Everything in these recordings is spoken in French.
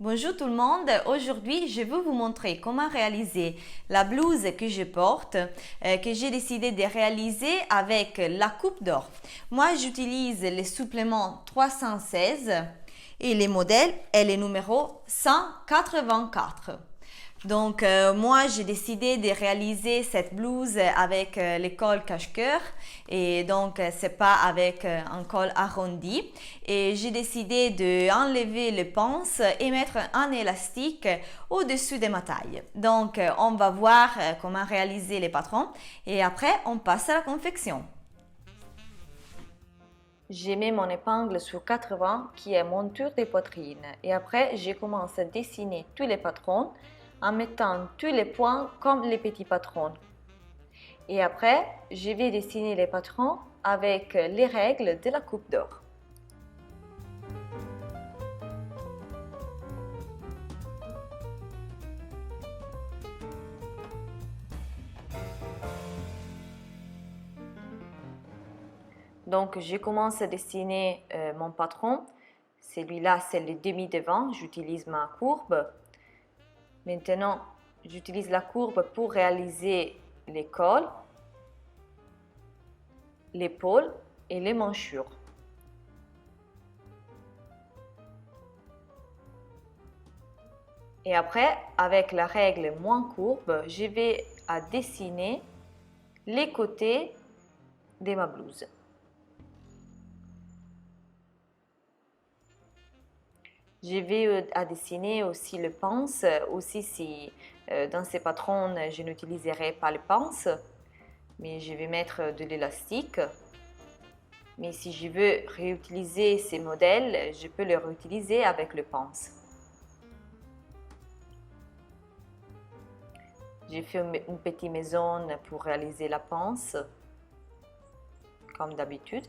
Bonjour tout le monde, aujourd'hui je vais vous montrer comment réaliser la blouse que je porte, que j'ai décidé de réaliser avec la coupe d'or. Moi j'utilise les suppléments 316 et les modèles est le numéro 184. Donc moi j'ai décidé de réaliser cette blouse avec le col cache-cœur et donc c'est pas avec un col arrondi et j'ai décidé de enlever le pince et mettre un élastique au-dessus de ma taille. Donc on va voir comment réaliser les patrons et après on passe à la confection. J'ai mis mon épingle sur 80 qui est monture des poitrines et après j'ai commencé à dessiner tous les patrons en mettant tous les points comme les petits patrons. Et après, je vais dessiner les patrons avec les règles de la coupe d'or. Donc, je commence à dessiner mon patron. Celui-là, c'est le demi-devant. J'utilise ma courbe. Maintenant, j'utilise la courbe pour réaliser les cols, l'épaule et les manchures. Et après, avec la règle moins courbe, je vais à dessiner les côtés de ma blouse. Je vais à dessiner aussi le pince, aussi si dans ces patrons je n'utiliserai pas le pince, mais je vais mettre de l'élastique. Mais si je veux réutiliser ces modèles, je peux les réutiliser avec le pince. J'ai fait une petite maison pour réaliser la pince, comme d'habitude.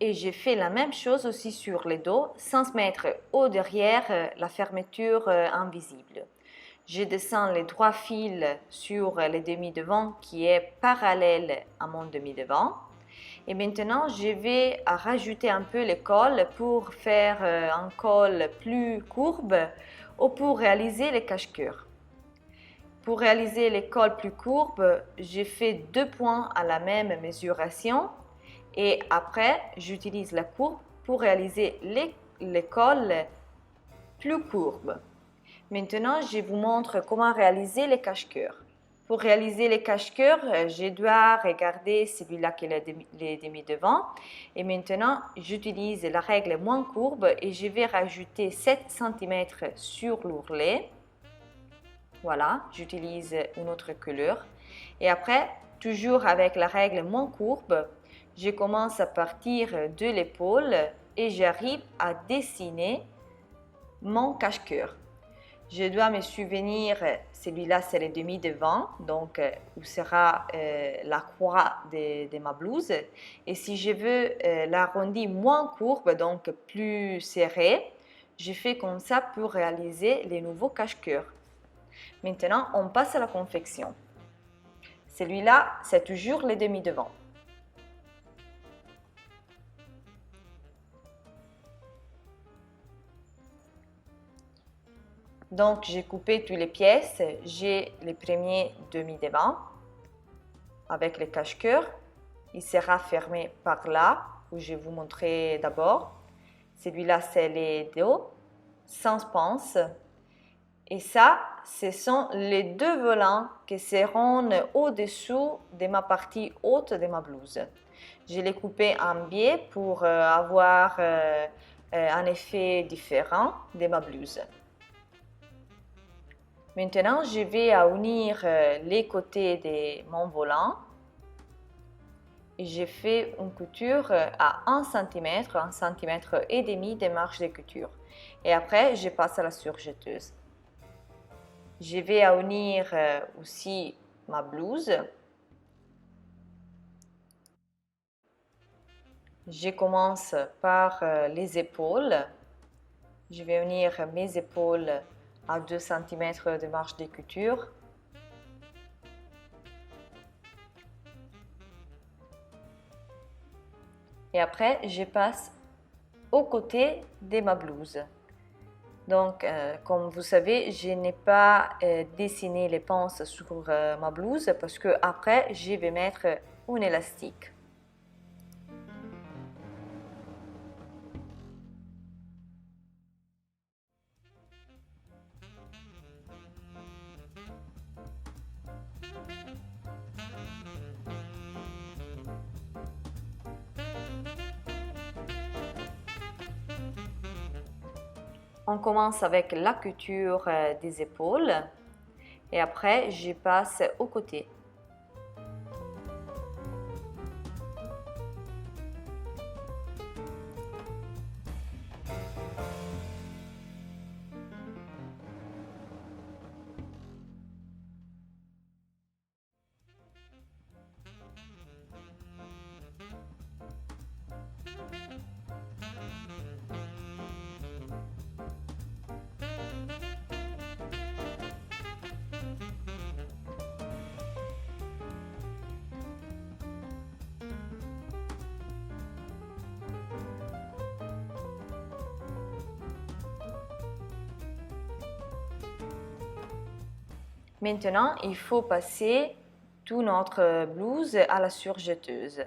Et j'ai fait la même chose aussi sur les dos, sans mettre au derrière la fermeture invisible. Je descends les trois fils sur les demi-devants qui est parallèle à mon demi-devant. Et maintenant, je vais rajouter un peu le col pour faire un col plus courbe ou pour réaliser les cache-cœurs. Pour réaliser les cols plus courbes, j'ai fait 2 points à la même mesuration. Et après, j'utilise la courbe pour réaliser les cols plus courbes. Maintenant, je vous montre comment réaliser les cache-cœurs. Pour réaliser les cache-cœurs, je dois regarder celui-là qui est les demi-devant. Et maintenant, j'utilise la règle moins courbe et je vais rajouter 7 cm sur l'ourlet. Voilà, j'utilise une autre couleur. Et après, toujours avec la règle moins courbe, je commence à partir de l'épaule et j'arrive à dessiner mon cache-cœur. Je dois me souvenir, celui-là c'est le demi-devant, donc où sera la croix de ma blouse. Et si je veux l'arrondi moins courbe, donc plus serré, je fais comme ça pour réaliser les nouveaux cache-cœurs. Maintenant, on passe à la confection. Celui-là, c'est toujours le demi-devant. Donc, j'ai coupé toutes les pièces. J'ai le premier demi-devant avec le cache-cœur. Il sera fermé par là, où je vais vous montrer d'abord. Celui-là, c'est les dos, sans pince. Et ça, ce sont les deux volants qui seront au-dessous de ma partie haute de ma blouse. Je l'ai coupé en biais pour avoir un effet différent de ma blouse. Maintenant, je vais unir les côtés de mon volant. J'ai fait une couture à 1 cm, 1 cm et demi de marge de couture. Et après, je passe à la surjeteuse. Je vais unir aussi ma blouse. Je commence par les épaules. Je vais unir mes épaules à 2 cm de marge de couture. Et après, je passe aux côtés de ma blouse. Donc, comme vous savez, je n'ai pas dessiné les pinces sur ma blouse parce que après, je vais mettre un élastique. On commence avec la couture des épaules et après je passe au côté. Maintenant, il faut passer toute notre blouse à la surjeteuse.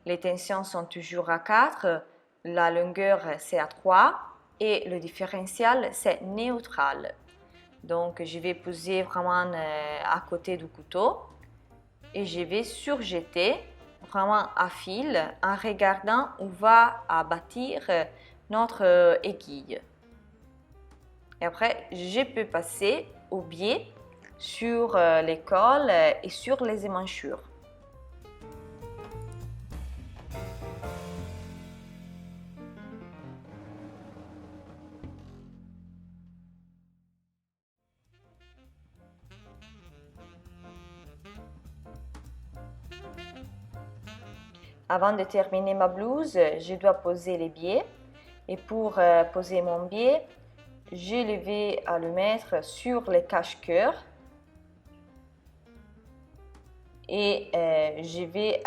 Les tensions sont toujours à 4, la longueur c'est à 3 et le différentiel c'est neutral. Donc, je vais poser vraiment à côté du couteau et je vais surjeter vraiment à fil en regardant où va bâtir notre aiguille. Et après, je peux passer au biais sur les cols et sur les émanchures. Avant de terminer ma blouse, je dois poser les biais. Et pour poser mon biais, je vais le mettre sur le cache-cœur. Et je vais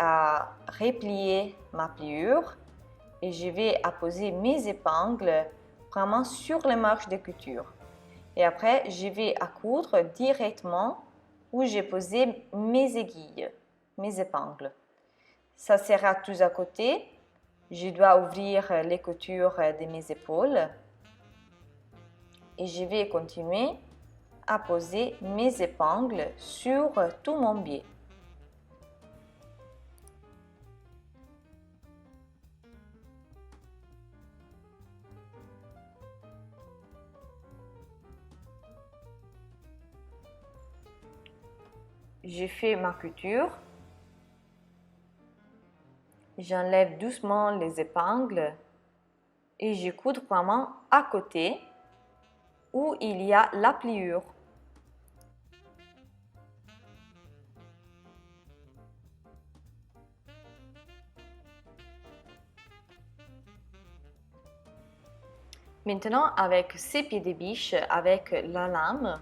replier ma pliure et je vais poser mes épingles vraiment sur les marges de couture. Et après, je vais coudre directement où j'ai posé mes aiguilles, mes épingles. Ça sera tous à côté. Je dois ouvrir les coutures de mes épaules et je vais continuer à poser mes épingles sur tout mon biais. J'ai fait ma couture. J'enlève doucement les épingles et je coudre vraiment à côté où il y a la pliure. Maintenant, avec ces pieds de biche, avec la lame,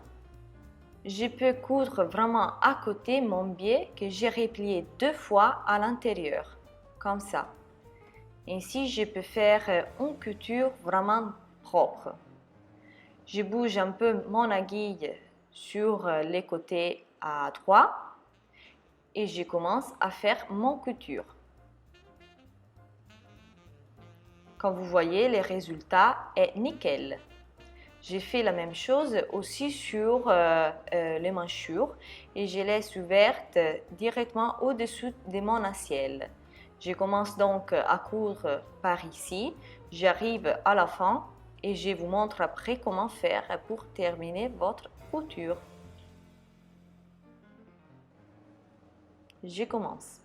je peux coudre vraiment à côté mon biais que j'ai replié 2 fois à l'intérieur, comme ça. Ainsi, je peux faire une couture vraiment propre. Je bouge un peu mon aiguille sur les côtés à droite et je commence à faire mon couture. Comme vous voyez, le résultat est nickel. J'ai fait la même chose aussi sur les manchures et je laisse ouverte directement au-dessus de mon assiette. Je commence donc à coudre par ici, j'arrive à la fin et je vous montre après comment faire pour terminer votre couture. Je commence.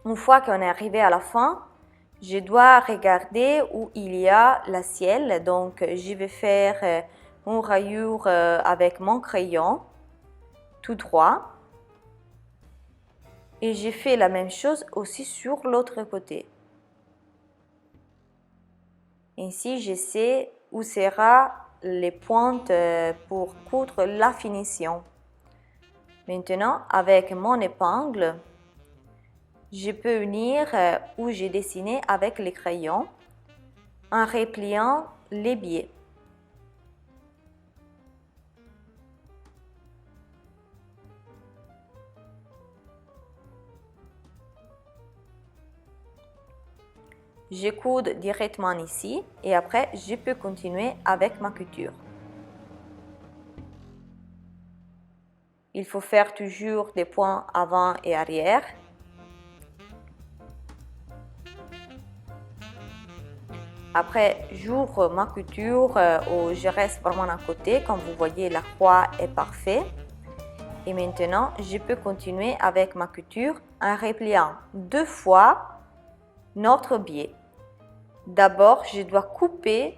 Une fois qu'on est arrivé à la fin, je dois regarder où il y a la ciel. Donc, je vais faire une rayure avec mon crayon tout droit. Et j'ai fait la même chose aussi sur l'autre côté. Ainsi, je sais où seront les pointes pour coudre la finition. Maintenant, avec mon épingle, je peux unir où j'ai dessiné avec les crayons en repliant les biais. Je coude directement ici et après je peux continuer avec ma couture. Il faut faire toujours des points avant et arrière. Après, j'ouvre ma couture où je reste vraiment à côté. Comme vous voyez, la croix est parfaite. Et maintenant, je peux continuer avec ma couture en repliant 2 fois notre biais. D'abord, je dois couper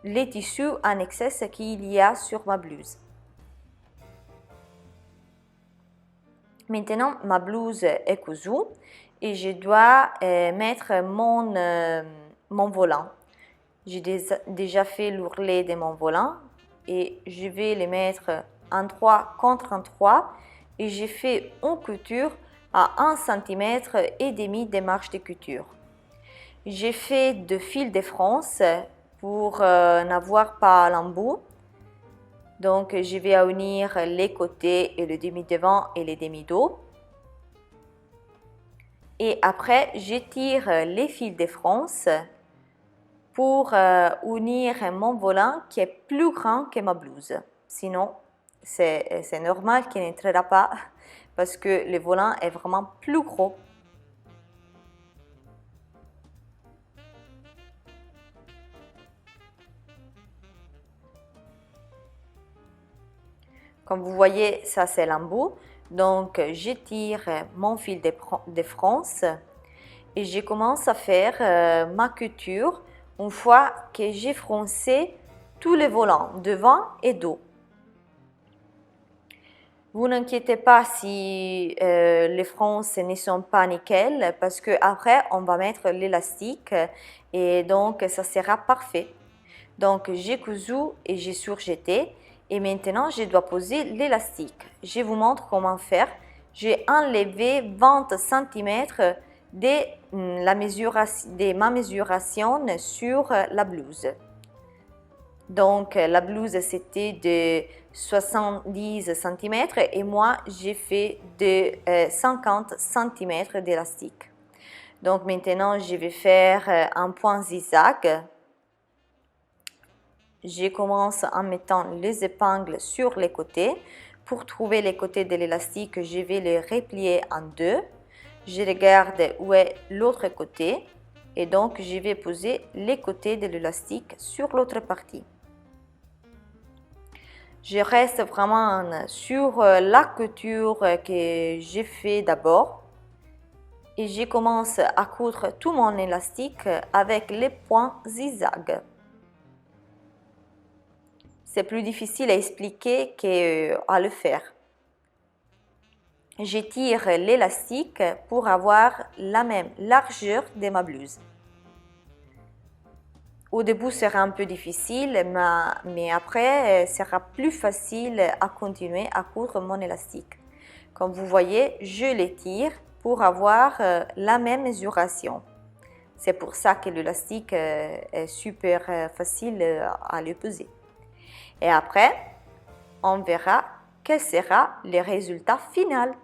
les tissus en excès qu'il y a sur ma blouse. Maintenant, ma blouse est cousue et je dois mettre mon volant. J'ai déjà fait l'ourlet de mon volant et je vais les mettre en 3 contre en 3 et j'ai fait une couture à 1,5 cm de marge de couture. J'ai fait 2 fils de France pour n'avoir pas l'embout. Donc, je vais unir les côtés et le demi-devant et les demi-dos. Et après, j'étire les fils de France pour unir mon volant qui est plus grand que ma blouse. Sinon, c'est normal qu'il n'entrera pas parce que le volant est vraiment plus gros. Comme vous voyez, ça c'est l'embout. Donc, j'étire mon fil de France et je commence à faire ma couture une fois que j'ai froncé tous les volants, devant et dos. Vous n'inquiétez pas si les fronces ne sont pas nickel parce qu'après, on va mettre l'élastique et donc ça sera parfait. Donc, j'ai cousu et j'ai surjeté. Et maintenant, je dois poser l'élastique. Je vous montre comment faire. J'ai enlevé 20 cm de ma mesuration sur la blouse. Donc, la blouse, c'était de 70 cm et moi, j'ai fait de 50 cm d'élastique. Donc, maintenant, je vais faire un point zigzag. Je commence en mettant les épingles sur les côtés. Pour trouver les côtés de l'élastique, je vais les replier en 2. Je regarde où est l'autre côté et donc je vais poser les côtés de l'élastique sur l'autre partie. Je reste vraiment sur la couture que j'ai fait d'abord et je commence à coudre tout mon élastique avec les points zigzag. C'est plus difficile à expliquer qu'à le faire. J'étire l'élastique pour avoir la même largeur de ma blouse. Au début, ce sera un peu difficile, mais après, ce sera plus facile à continuer à coudre mon élastique. Comme vous voyez, je l'étire pour avoir la même mesuration. C'est pour ça que l'élastique est super facile à le peser. Et après, on verra quel sera le résultat final.